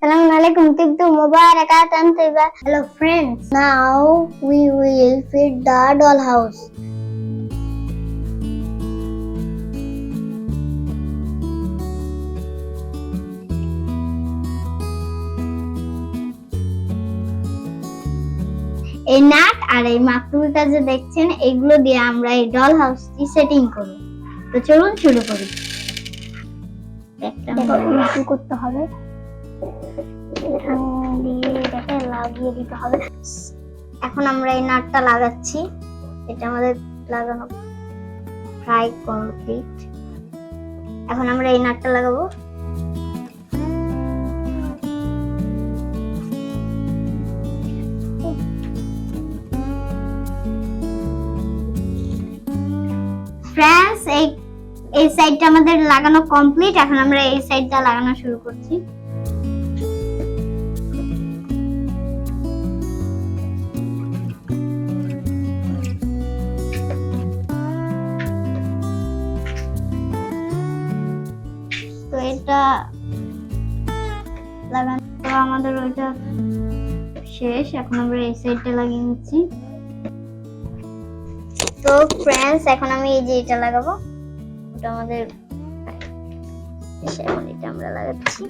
Assalamualaikum Tibtu Mubarakatan Tiba. Hello friends, now we will feed the dollhouse. এই nut আর এই মাকড়ুটা যে দেখছেন এগুলো দিয়ে আমরা এই ডল হাউসটি সেটিং করব। তো চলুন শুরু করি। একটা উল্টো করতে হবে, এখানে দিয়ে এটাকে লাগিয়ে দিতে হবে। এখন আমরা এই নাটটা লাগাচ্ছি, এটা আমাদের লাগানো প্রায় কমপ্লিট। এখন আমরা এই নাটটা লাগাবো। ফ্রেন্ডস, এই সাইডটা আমাদের লাগানো কমপ্লিট। এখন আমরা এই সাইডটা লাগানো শুরু করছি। তো এটা লাগানো আমাদের ওইটা শেষ। এখন আমরা এই সাইডটা লাগিয়ে নিচ্ছি। তো ফ্রেন্ডস, এখন আমি এই যে এটা লাগাবো, ওটা আমাদের এখন এটা আমরা লাগাচ্ছি।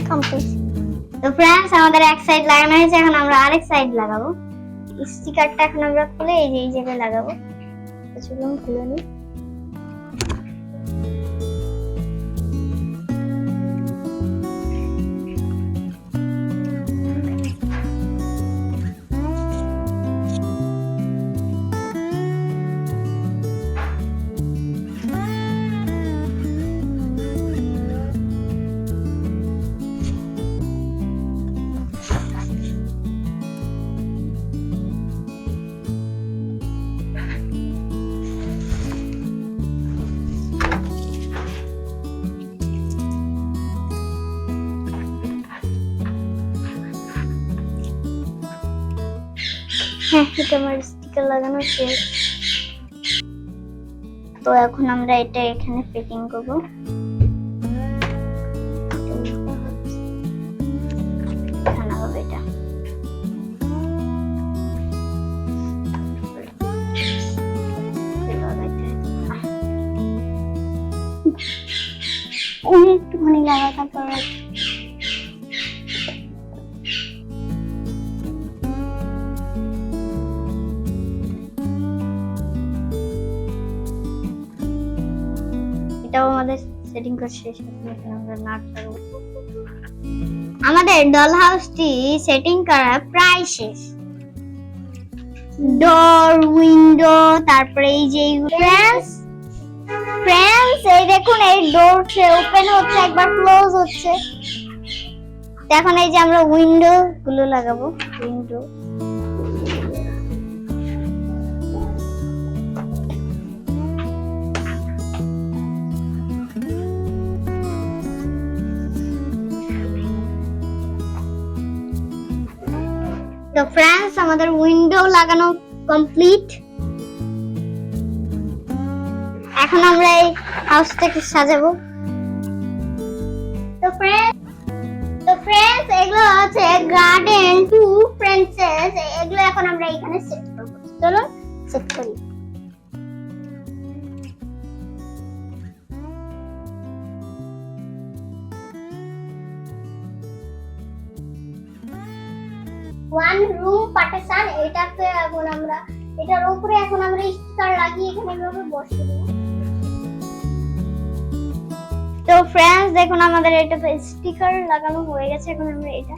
কমপ্লিট। তো ফ্রেন্ডস, আমাদের এক সাইড লাগানো হয়েছে, এখন আমরা আরেক সাইড লাগাবো। স্টিকারটা এখন আমরা খুলে এই যে এই জায়গায় লাগাবো। চলুন খুলে নিই। এটা আমার স্টিকার লাগানো শেষ। তো এখন আমরা এটা এখানে ফিটিং করব। এখানে হবে এটা। একটুখানি লাগাতে পারে। এটাও আমাদের সেটিং করা শেষ। এখন আমরা নাট লাগাবো। আমাদের ডল হাউসটি সেটিং করা প্রায় শেষ। ডোর, উইন্ডো, তারপরে এই যে ফ্রেন্ডস এই দেখুন, এই ডোরটা ওপেন হচ্ছে, একবার ক্লোজ হচ্ছে। এখন এই যে আমরা উইন্ডো গুলো লাগাবো। উইন্ডো তো ফ্রেন্ডস, আমাদের উইন্ডো লাগানো কমপ্লিট। এখন আমরা এই হাউসটাকে সাজাবো। তো ফ্রেন্ডস এগুলো হচ্ছে গার্ডেন টু প্রিন্সেস। এগুলো এখন আমরা এখানে সেট করব। চলো সেট করি। ওয়ান রুম পার্টিশন, এটাকে এখন আমরা এটার উপরে এখন আমরা স্টিকার লাগিয়ে এখানে এভাবে বসিয়ে দেব। তো ফ্রেন্ডস দেখুন, আমাদের এটা স্টিকার লাগানো হয়ে গেছে। এখন আমরা এটা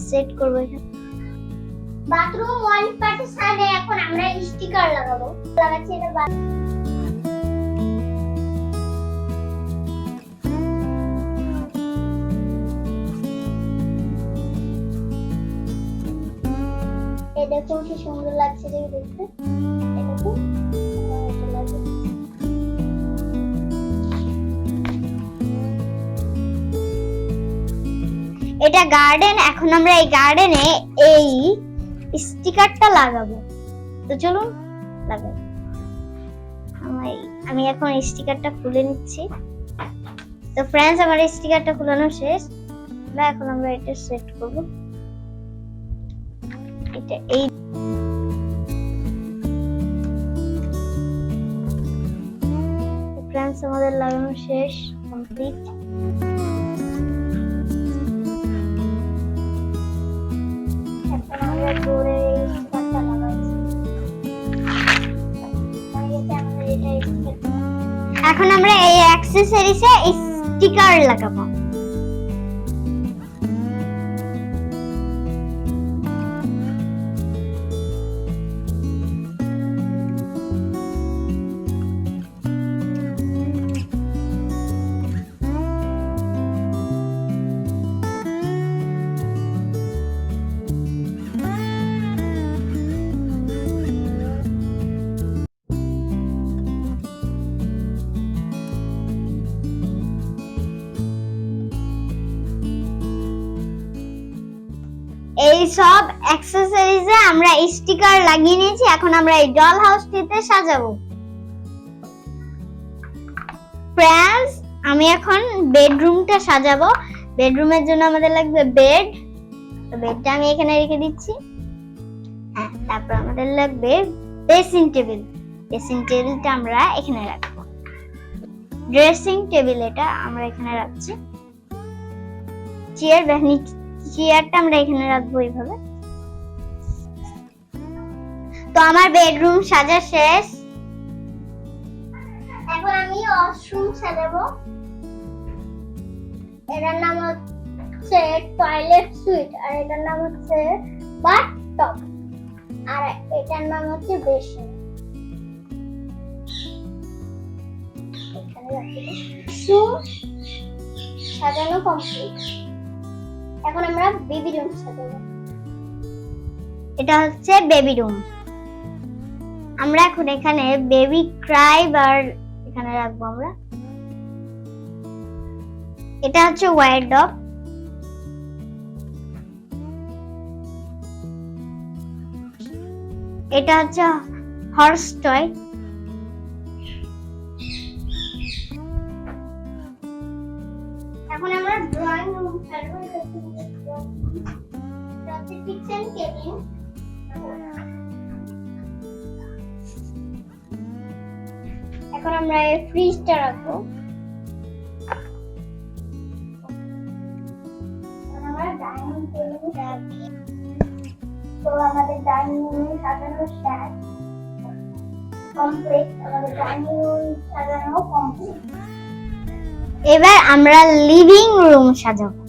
সেট করব। এখানে বাথরুম ওয়াল পার্টিশনে এখন আমরা স্টিকার লাগাবো। লাগাচ্ছি এটা। দেখুন কি সুন্দর লাগছে দেখতে। এটা গার্ডেন। এখন আমরা এই গার্ডেনে এই স্টিকারটা লাগাবো। তো চলুন লাগাই। আমি এখন স্টিকারটা খুলে নিচ্ছি। তো ফ্রেন্ডস, আমার স্টিকারটা খোলানো শেষ। এখন আমরা এটা সেট করব। এটা এই ফ্রেন্ডস, আমাদের লাগানো শেষ, কমপ্লিট। এখন আমরা ডোরে স্টিকারটা লাগাচ্ছি। এখন আমরা এই অ্যাকসেসরিজে স্টিকার লাগাবো। এই সব অ্যাকসেসরিজে আমরা স্টিকার লাগিয়ে নিয়েছি। এখন আমরা এই ডল হাউসটিতে সাজাবো। ফ্রেন্ডস, আমি এখন বেডরুমটা সাজাবো। বেডরুমের জন্য আমাদের লাগবে বেড। তো বেডটা আমি এখানে রেখে দিচ্ছি। হ্যাঁ, তারপর আমাদের লাগবে ড্রেসিং টেবিল। ড্রেসিং টেবিলটা আমরা এখানে রাখবো। ড্রেসিং টেবিল এটা আমরা এখানে রাখছি। চেয়ারটা আমরা এখানে রাখবো এইভাবে। তো আমার বেডরুম সাজা শেষ। এখন আমি ওয়াশরুম সাজাবো। এটার নাম হচ্ছে টয়লেট সুইট, আর এটার নাম হচ্ছে বাথটব, আর এটার নাম হচ্ছে বেসিন। এখানে রাখবো। সাজানো কমপ্লিট। এখন আমরা বেবি রুম সাজাবো। এটা হচ্ছে বেবি রুম। আমরা এখন এখানে বেবি ক্রাই বার এখানে রাখবো আমরা। এটা হচ্ছে ওয়ারড্রপ। এটা হচ্ছে হর্স টয়। এখন আমরা ড্রয়িং রুম সাজাবো। এটা হচ্ছে কিচেন কেবিন। এখন আমরা এই ফ্রিজটা রাখবো। আমরা ডাইনিং টেবিল রাখি। তো আমাদের ডাইনিং রুম সাজানো শেষ, কমপ্লিট। আমাদের ডাইনিং রুম সাজানো কমপ্লিট। এবার আমরা লিভিং রুম সাজাবো।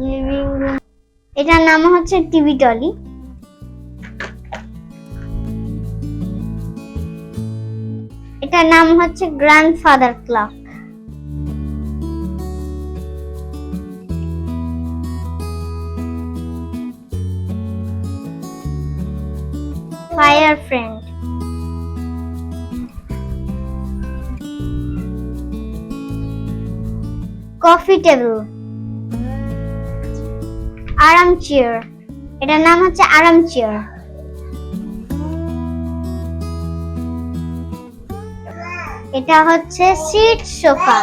লিভিং রুম, এটার নাম হচ্ছে টিভি টলি। এটার নাম হচ্ছে grandfather clock. Fire friend. Coffee table. আরাম চেয়ার, এটার নাম হচ্ছে আরাম চেয়ার। এটা হচ্ছে সিট সোফা।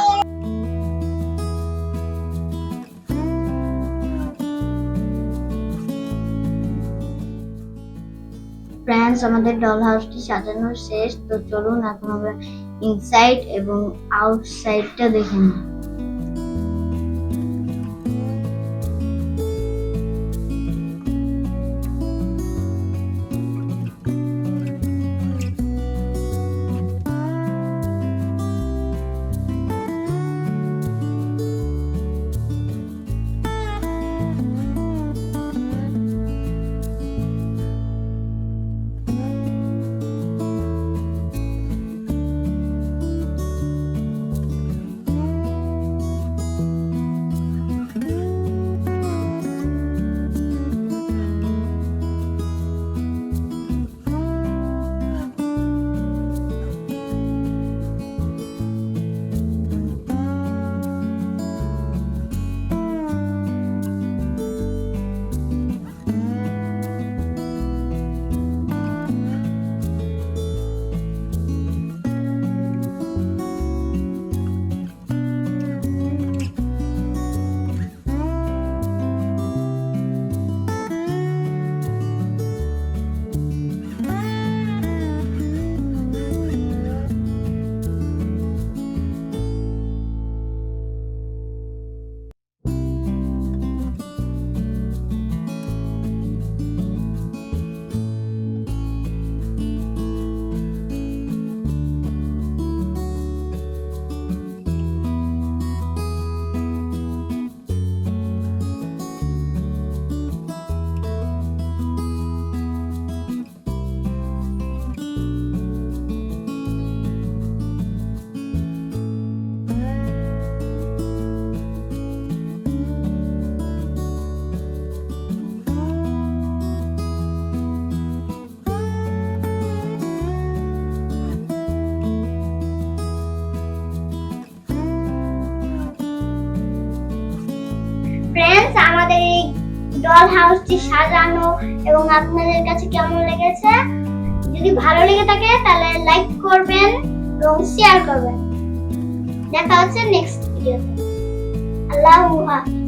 ফ্রেন্ডস, আমাদের ডল হাউসটি সাজানো শেষ। তো চলুন এখন আমরা ইনসাইড এবং আউটসাইডটা দেখে নিই। ডল হাউসটি সাজানো এবং আপনাদের কাছে কেমন লেগেছে। যদি ভালো লেগে থাকে তাহলে লাইক করবেন এবং শেয়ার করবেন। দেখা হচ্ছে নেক্সট ভিডিওতে। আল্লাহু হাফেজ।